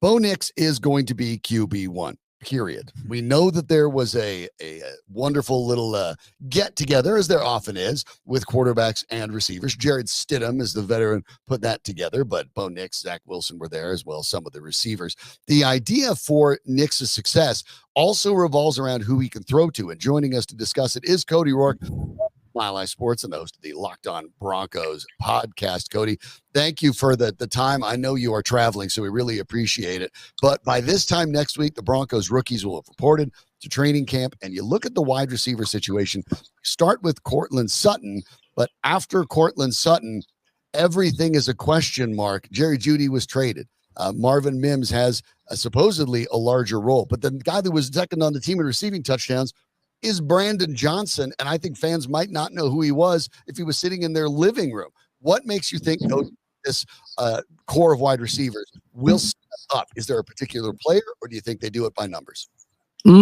Bo Nix is going to be QB1, period. We know that there was a wonderful little get-together, as there often is, with quarterbacks and receivers. Jared Stidham is the veteran, put that together, but Bo Nix, Zach Wilson were there as well, some of the receivers. The idea for Nix's success also revolves around who he can throw to, and joining us to discuss it is Cody Roark, Mile High Sports, and the host of the Locked On Broncos podcast. Cody, thank you for the time. I know you are traveling, so we really appreciate it. But by this time next week, the Broncos rookies will have reported to training camp, and you look at the wide receiver situation. Start with Courtland Sutton, but after Courtland Sutton, everything is a question mark. Jerry Jeudy was traded. Marvin Mims has supposedly a larger role, but the guy that was second on the team in receiving touchdowns is Brandon Johnson, and I think fans might not know who he was if he was sitting in their living room. What makes you think this core of wide receivers will step up? Is there a particular player, or do you think they do it by numbers?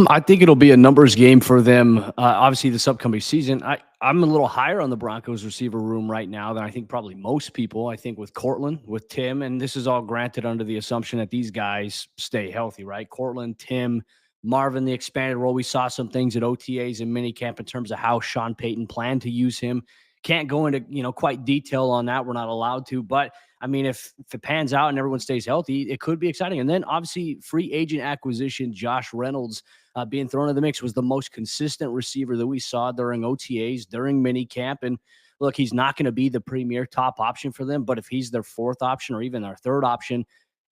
I think it'll be a numbers game for them. Obviously, this upcoming season, I'm a little higher on the Broncos receiver room right now than I think probably most people. I think with Courtland, with Tim, and this is all granted under the assumption that these guys stay healthy, right? Courtland, Tim, Marvin, the expanded role. We saw some things at OTAs and minicamp in terms of how Sean Payton planned to use him. Can't go into, quite detail on that. We're not allowed to, but I mean, if it pans out and everyone stays healthy, it could be exciting. And then obviously free agent acquisition, Josh Reynolds being thrown in the mix was the most consistent receiver that we saw during OTAs, during minicamp. And look, he's not going to be the premier top option for them, but if he's their fourth option or even their third option,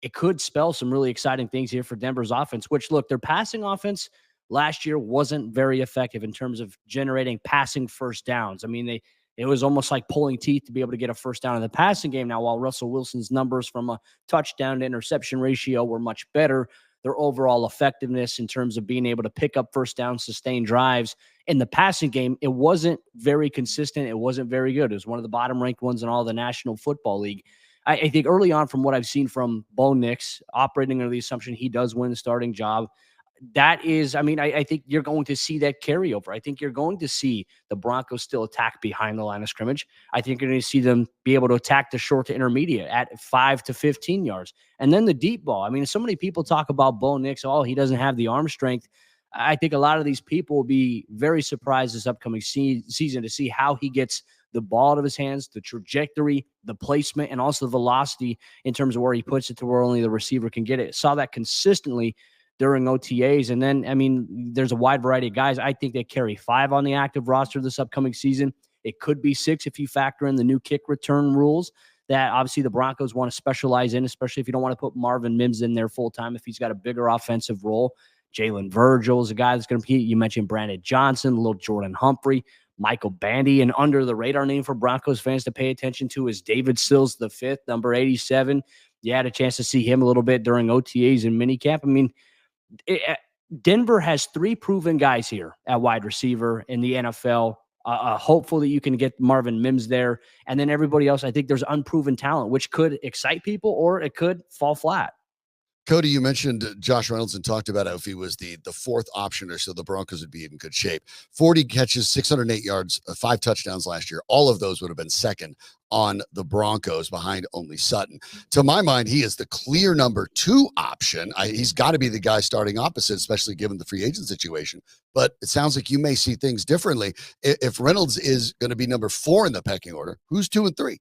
it could spell some really exciting things here for Denver's offense, which, look, their passing offense last year wasn't very effective in terms of generating passing first downs. I mean, it was almost like pulling teeth to be able to get a first down in the passing game. Now, while Russell Wilson's numbers from a touchdown to interception ratio were much better, their overall effectiveness in terms of being able to pick up first down, sustain drives in the passing game, it wasn't very consistent. It wasn't very good. It was one of the bottom-ranked ones in all the National Football League. I think early on, from what I've seen from Bo Nix, operating under the assumption he does win the starting job, that is, I think you're going to see that carryover. I think you're going to see the Broncos still attack behind the line of scrimmage. I think you're going to see them be able to attack the short to intermediate at 5 to 15 yards. And then the deep ball. I mean, so many people talk about Bo Nix, he doesn't have the arm strength. I think a lot of these people will be very surprised this upcoming season to see how he gets the ball out of his hands, the trajectory, the placement, and also the velocity in terms of where he puts it to where only the receiver can get it. Saw that consistently during OTAs. And then, there's a wide variety of guys. I think they carry 5 on the active roster this upcoming season. It could be 6 if you factor in the new kick return rules that obviously the Broncos want to specialize in, especially if you don't want to put Marvin Mims in there full-time if he's got a bigger offensive role. Jalen Virgil is a guy that's going to be, you mentioned Brandon Johnson, little Jordan Humphrey, Michael Bandy, and under the radar name for Broncos fans to pay attention to is David Sills the fifth, number 87. You had a chance to see him a little bit during OTAs and minicamp. Denver has 3 proven guys here at wide receiver in the NFL. Hopeful that you can get Marvin Mims there. And then everybody else, I think there's unproven talent, which could excite people or it could fall flat. Cody, you mentioned Josh Reynolds and talked about how if he was the fourth option or so, the Broncos would be in good shape. 40 catches, 608 yards, 5 touchdowns last year. All of those would have been second on the Broncos behind only Sutton. To my mind, he is the clear number 2 option. He's got to be the guy starting opposite, especially given the free agent situation. But it sounds like you may see things differently. If Reynolds is going to be number 4 in the pecking order, who's 2 and 3?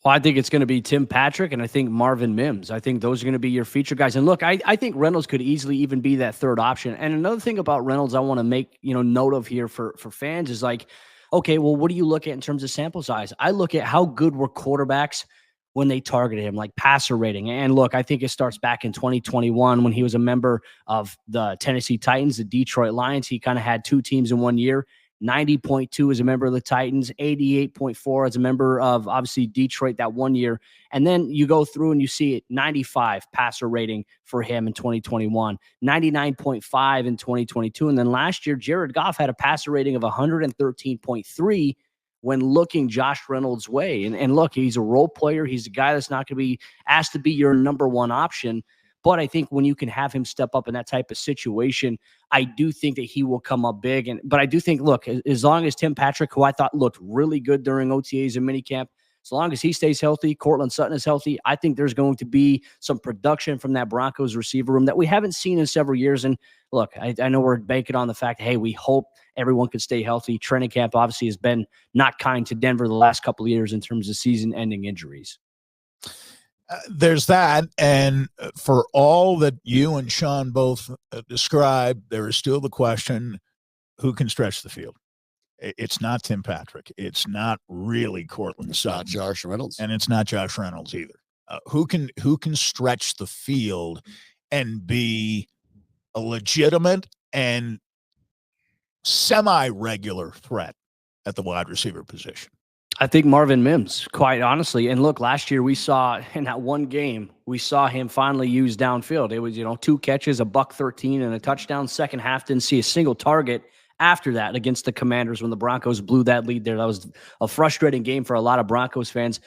Well, I think it's going to be Tim Patrick, and I think Marvin Mims. I think those are going to be your feature guys. And look, I think Reynolds could easily even be that third option. And another thing about Reynolds I want to make note of here for fans is like, okay, well, what do you look at in terms of sample size? I look at how good were quarterbacks when they targeted him, like passer rating. And look, I think it starts back in 2021 when he was a member of the Tennessee Titans, the Detroit Lions. He kind of had 2 teams in one year. 90.2 as a member of the Titans, 88.4 as a member of, obviously, Detroit that one year. And then you go through and you see it, 95 passer rating for him in 2021, 99.5 in 2022. And then last year, Jared Goff had a passer rating of 113.3 when looking Josh Reynolds' way. And look, he's a role player. He's a guy that's not going to be asked to be your number 1 option. But I think when you can have him step up in that type of situation, I do think that he will come up big. But I do think, look, as long as Tim Patrick, who I thought looked really good during OTAs and minicamp, as long as he stays healthy, Courtland Sutton is healthy, I think there's going to be some production from that Broncos receiver room that we haven't seen in several years. And look, I know we're banking on the fact, hey, we hope everyone could stay healthy. Training camp obviously has been not kind to Denver the last couple of years in terms of season-ending injuries. There's that, and for all that you and Shawn both described, there is still the question, who can stretch the field? It's not Tim Patrick. It's not really Courtland Sutton. Not Josh Reynolds. And it's not Josh Reynolds either. Who can stretch the field and be a legitimate and semi-regular threat at the wide receiver position? I think Marvin Mims, quite honestly. And look, last year we saw in that one game, we saw him finally use downfield. It was, 2 catches, $113 and a touchdown. Second half, didn't see a single target after that against the Commanders when the Broncos blew that lead there. That was a frustrating game for a lot of Broncos fans.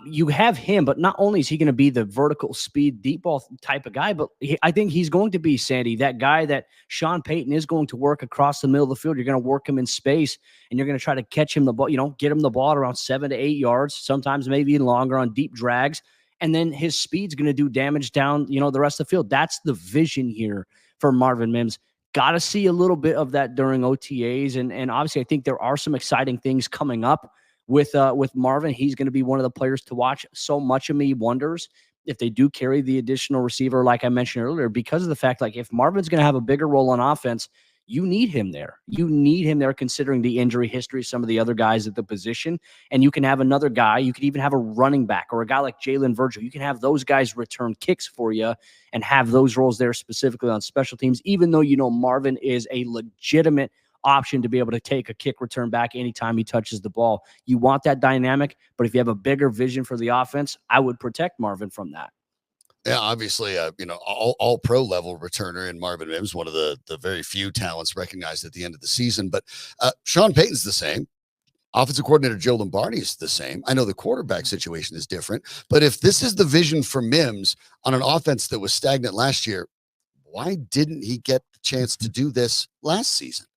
You have him, but not only is he going to be the vertical speed, deep ball type of guy, but I think he's going to be, Sandy, that guy that Sean Payton is going to work across the middle of the field. You're going to work him in space, and you're going to try to catch him the ball, get him the ball at around 7 to 8 yards, sometimes maybe even longer on deep drags. And then his speed's going to do damage down, the rest of the field. That's the vision here for Marvin Mims. Got to see a little bit of that during OTAs. And obviously, I think there are some exciting things coming up with Marvin. He's going to be one of the players to watch. So much of me wonders if they do carry the additional receiver, like I mentioned earlier, because of the fact, like, if Marvin's going to have a bigger role on offense, you need him there. You need him there considering the injury history of some of the other guys at the position. And you can have another guy. You could even have a running back or a guy like Jalen Virgil. You can have those guys return kicks for you and have those roles there specifically on special teams, even though Marvin is a legitimate option to be able to take a kick return back anytime he touches the ball. You want that dynamic, but if you have a bigger vision for the offense, I would protect Marvin from that. Yeah, obviously, all pro level returner in Marvin Mims, one of the very few talents recognized at the end of the season. But Sean Payton's the same. Offensive coordinator Joe Lombardi is the same. I know the quarterback situation is different, but if this is the vision for Mims on an offense that was stagnant last year, why didn't he get the chance to do this last season?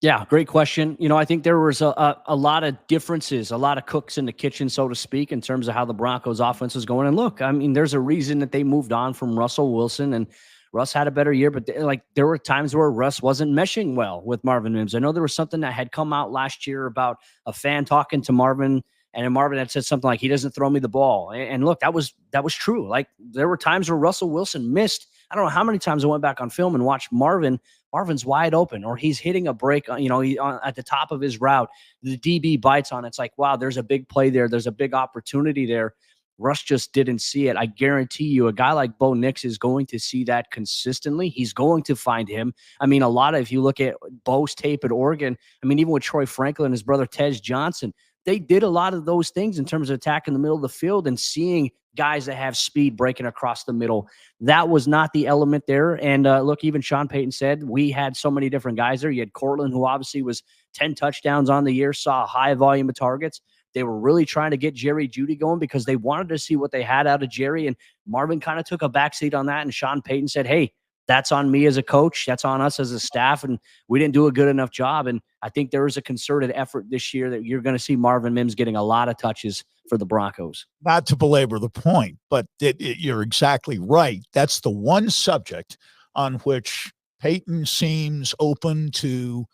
Yeah, great question. I think there was a lot of differences, a lot of cooks in the kitchen, so to speak, in terms of how the Broncos offense is going. And look, I mean, there's a reason that they moved on from Russell Wilson, and Russ had a better year, but there were times where Russ wasn't meshing well with Marvin Mims. I know there was something that had come out last year about a fan talking to Marvin, and Marvin had said something like, he doesn't throw me the ball. And look, that was true. Like, there were times where Russell Wilson missed. I don't know how many times I went back on film and watched Marvin's wide open, or he's hitting a break, at the top of his route. The DB bites on it. It's like, wow, there's a big play there. There's a big opportunity there. Russ just didn't see it. I guarantee you a guy like Bo Nix is going to see that consistently. He's going to find him. I mean, if you look at Bo's tape at Oregon, I mean, even with Troy Franklin and his brother Tej Johnson, they did a lot of those things in terms of attacking the middle of the field and seeing guys that have speed breaking across the middle. That was not the element there. And look, even Sean Payton said we had so many different guys there. You had Courtland, who obviously was 10 touchdowns on the year, saw a high volume of targets. They were really trying to get Jerry Jeudy going because they wanted to see what they had out of Jerry. And Marvin kind of took a backseat on that. And Sean Payton said, hey, that's on me as a coach. That's on us as a staff. And we didn't do a good enough job. And I think there is a concerted effort this year that you're going to see Marvin Mims getting a lot of touches for the Broncos. Not to belabor the point, but you're exactly right. That's the one subject on which Payton seems open to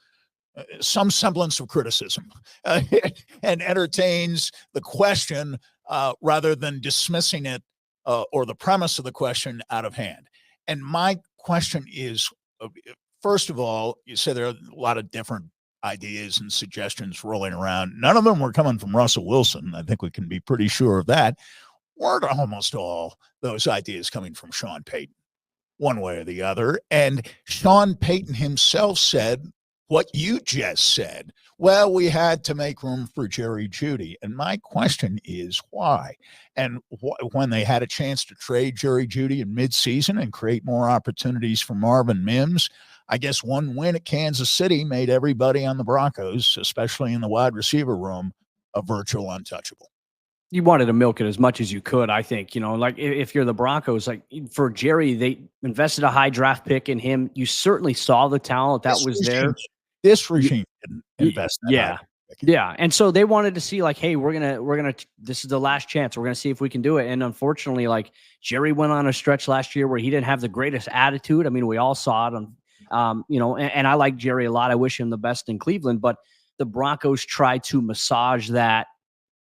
some semblance of criticism and entertains the question rather than dismissing it or the premise of the question out of hand. And my question is, first of all, you said there are a lot of different ideas and suggestions rolling around. None of them were coming from Russell Wilson. I think we can be pretty sure of that. Weren't almost all those ideas coming from Sean Payton, one way or the other? And Sean Payton himself said what you just said. Well, we had to make room for Jerry Jeudy. And my question is why? And when they had a chance to trade Jerry Jeudy in midseason and create more opportunities for Marvin Mims, I guess one win at Kansas City made everybody on the Broncos, especially in the wide receiver room, a virtual untouchable. You wanted to milk it as much as you could, I think. Like if you're the Broncos, like for Jerry, they invested a high draft pick in him. You certainly saw the talent that was there. This regime didn't invest in that. Yeah. Yeah. And so they wanted to see like, hey, this is the last chance. We're going to see if we can do it. And unfortunately, like Jerry went on a stretch last year where he didn't have the greatest attitude. I mean, we all saw it on, and I like Jerry a lot. I wish him the best in Cleveland, but the Broncos tried to massage that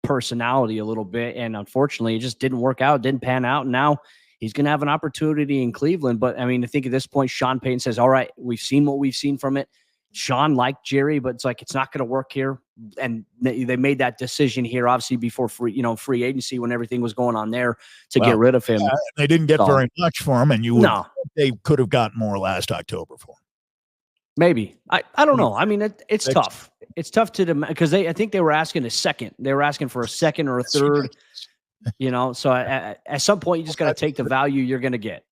personality a little bit. And unfortunately, it just didn't work out, didn't pan out. And now he's going to have an opportunity in Cleveland. But I mean, I think at this point, Sean Payton says, all right, we've seen what we've seen from it. Sean liked Jerry, but it's like, it's not going to work here. And they made that decision here, obviously before free agency, when everything was going on there to get rid of him. Yeah, they didn't get very much for him. And they could have gotten more last October for him. Maybe. I don't know. I mean, it's tough. It's tough because I think they were asking a second. They were asking for a second or a third, so at some point you just got to take the value you're going to get.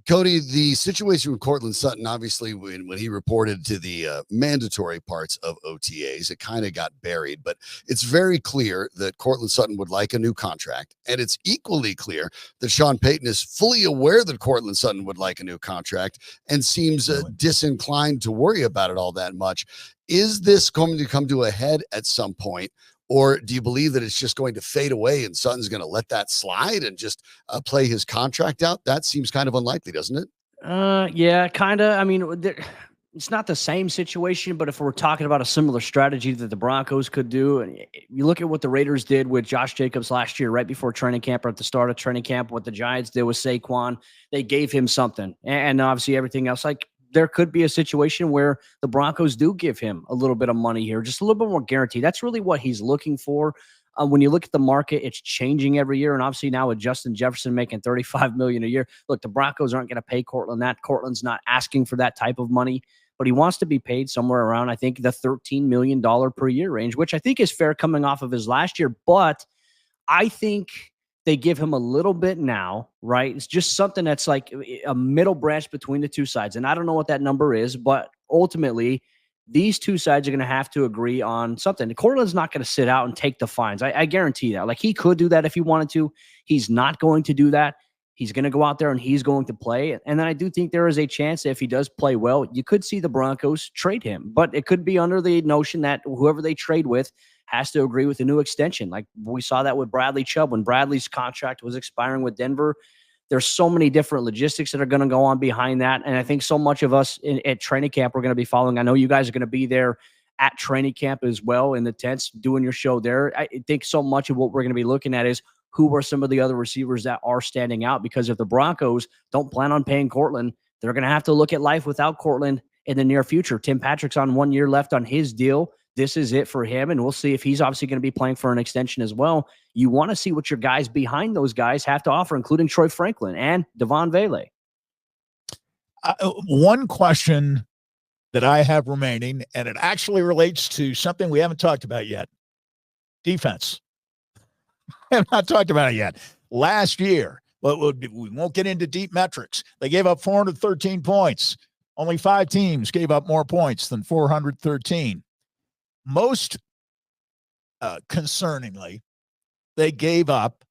Cody, the situation with Courtland Sutton, obviously, when he reported to the mandatory parts of OTAs, it kind of got buried. But it's very clear that Courtland Sutton would like a new contract. And it's equally clear that Sean Payton is fully aware that Courtland Sutton would like a new contract and seems disinclined to worry about it all that much. Is this going to come to a head at some point? Or do you believe that it's just going to fade away and Sutton's going to let that slide and just play his contract out? That seems kind of unlikely, doesn't it? Yeah, kind of. I mean, it's not the same situation, but if we're talking about a similar strategy that the Broncos could do, and you look at what the Raiders did with Josh Jacobs last year, right before training camp or at the start of training camp, what the Giants did with Saquon, they gave him something. And obviously everything else, like, there could be a situation where the Broncos do give him a little bit of money here, just a little bit more guarantee. That's really what he's looking for. When you look at the market, it's changing every year. And obviously now with Justin Jefferson making $35 million a year, look, the Broncos aren't going to pay Courtland that. Courtland's not asking for that type of money, but he wants to be paid somewhere around, I think, the $13 million per year range, which I think is fair coming off of his last year. But I think they give him a little bit now, right? It's just something that's like a middle branch between the two sides. And I don't know what that number is, but ultimately these two sides are going to have to agree on something. Courtland's not going to sit out and take the fines. I guarantee that. Like, he could do that if he wanted to. He's not going to do that. He's going to go out there and he's going to play. And then I do think there is a chance that if he does play well, you could see the Broncos trade him, but it could be under the notion that whoever they trade with has to agree with a new extension. Like we saw that with Bradley Chubb when Bradley's contract was expiring with Denver. There's so many different logistics that are going to go on behind that. And I think so much of us at training camp, we're going to be following. I know you guys are going to be there at training camp as well in the tents doing your show there. I think so much of what we're going to be looking at is who are some of the other receivers that are standing out, because if the Broncos don't plan on paying Courtland, they're going to have to look at life without Courtland in the near future. Tim Patrick's on 1 year left on his deal. This is it for him, and we'll see if he's obviously going to be playing for an extension as well. You want to see what your guys behind those guys have to offer, including Troy Franklin and Devon Vele. One question that I have remaining, and it actually relates to something we haven't talked about yet. Defense. I have not talked about it yet. Last year, but we won't get into deep metrics. They gave up 413 points. Only 5 teams gave up more points than 413. Most concerningly, they gave up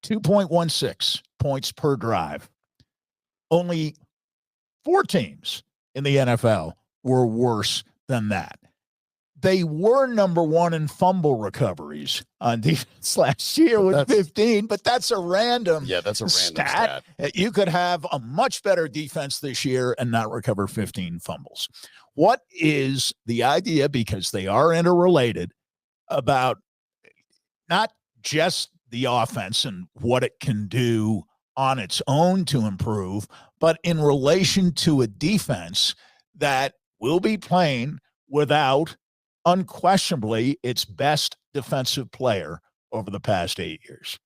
2.16 points per drive. Only 4 teams in the NFL were worse than that. They were number 1 in fumble recoveries on defense last year with 15, but that's a random stat. You could have a much better defense this year and not recover 15 fumbles. What is the idea, because they are interrelated, about not just the offense and what it can do on its own to improve, but in relation to a defense that will be playing without unquestionably its best defensive player over the past 8 years?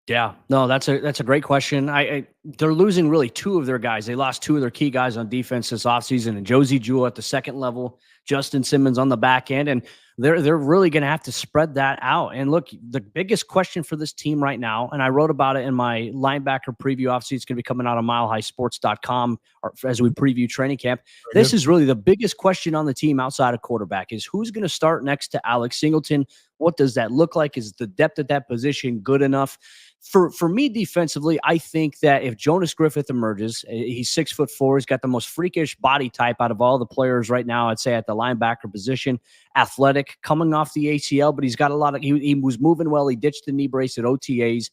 Yeah, no, that's a great question. They're losing really 2 of their guys. They lost 2 of their key guys on defense this offseason, and Josie Jewell at the second level, Justin Simmons on the back end, and they're really going to have to spread that out. And look, the biggest question for this team right now, and I wrote about it in my linebacker preview, obviously it's going to be coming out on milehighsports.com as we preview training camp. This is really the biggest question on the team outside of quarterback, is who's going to start next to Alex Singleton. What does that look like? Is the depth at that position good enough? For me defensively, I think that if Jonas Griffith emerges, he's 6'4", he's got the most freakish body type out of all the players right now, I'd say, at the linebacker position. Athletic, coming off the ACL, but he's got a lot of, he was moving well. He ditched the knee brace at OTAs.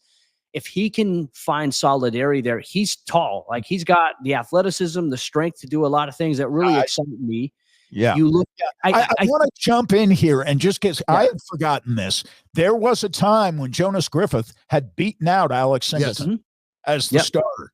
If he can find solidarity there, he's tall. Like, he's got the athleticism, the strength to do a lot of things that really excite me. Yeah. You look. I want to jump in here and just get. I had forgotten this. There was a time when Jonas Griffith had beaten out Alex Singleton as the starter.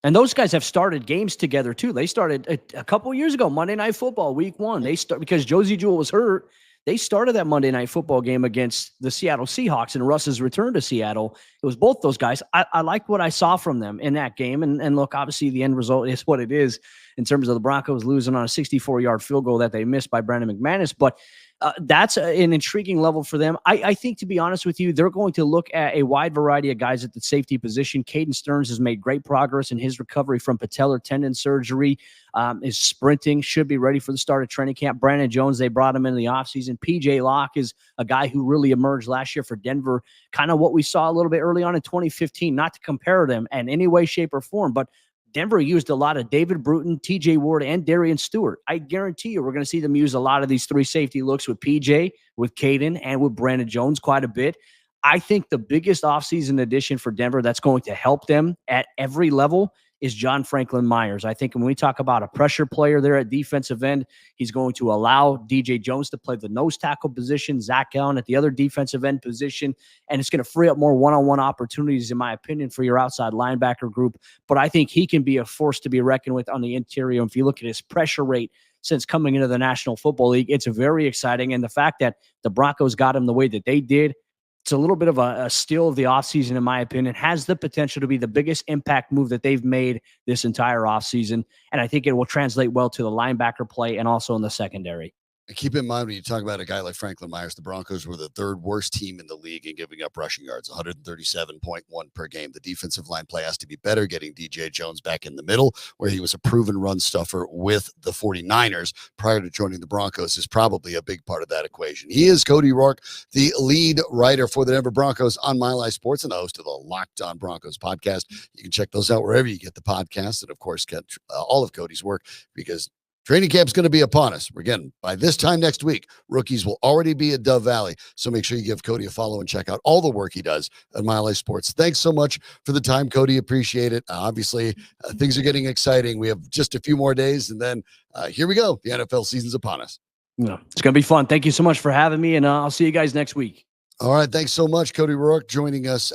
And those guys have started games together too. They started a couple of years ago, Monday Night Football, week 1. They start because Josie Jewell was hurt. They started that Monday Night Football game against the Seattle Seahawks and Russ's return to Seattle. It was both those guys. I like what I saw from them in that game. And look, obviously the end result is what it is in terms of the Broncos losing on a 64-yard field goal that they missed by Brandon McManus. But that's an intriguing level for them. I think, to be honest with you, they're going to look at a wide variety of guys at the safety position. Caden Stearns has made great progress in his recovery from patellar tendon surgery. Is sprinting, should be ready for the start of training camp. Brandon Jones, they brought him in the offseason. PJ Locke is a guy who really emerged last year for Denver, kind of what we saw a little bit early on in 2015, not to compare them in any way, shape, or form, but Denver used a lot of David Bruton, TJ Ward, and Darian Stewart. I guarantee you we're going to see them use a lot of these 3 safety looks with PJ, with Caden, and with Brandon Jones quite a bit. I think the biggest offseason addition for Denver that's going to help them at every level is John Franklin Myers. I think when we talk about a pressure player there at defensive end, he's going to allow DJ Jones to play the nose tackle position, Zach Allen at the other defensive end position, and it's going to free up more one-on-one opportunities, in my opinion, for your outside linebacker group. But I think he can be a force to be reckoned with on the interior. If you look at his pressure rate since coming into the National Football League, it's very exciting. And the fact that the Broncos got him the way that they did, it's a little bit of a steal of the offseason, in my opinion. Has the potential to be the biggest impact move that they've made this entire offseason. And I think it will translate well to the linebacker play and also in the secondary. And keep in mind, when you talk about a guy like Franklin Myers, the Broncos were the 3rd worst team in the league in giving up rushing yards, 137.1 per game. The defensive line play has to be better, getting DJ Jones back in the middle, where he was a proven run stuffer with the 49ers prior to joining the Broncos, is probably a big part of that equation. He is Cody Roark, the lead writer for the Denver Broncos on My Life Sports and the host of the Locked On Broncos podcast. You can check those out wherever you get the podcast, and of course get all of Cody's work, because training camp's going to be upon us. Again, by this time next week, rookies will already be at Dove Valley. So make sure you give Cody a follow and check out all the work he does at My Life Sports. Thanks so much for the time, Cody. Appreciate it. Obviously, things are getting exciting. We have just a few more days, and then here we go. The NFL season's upon us. Yeah, it's going to be fun. Thank you so much for having me, and I'll see you guys next week. All right. Thanks so much, Cody Roark, joining us.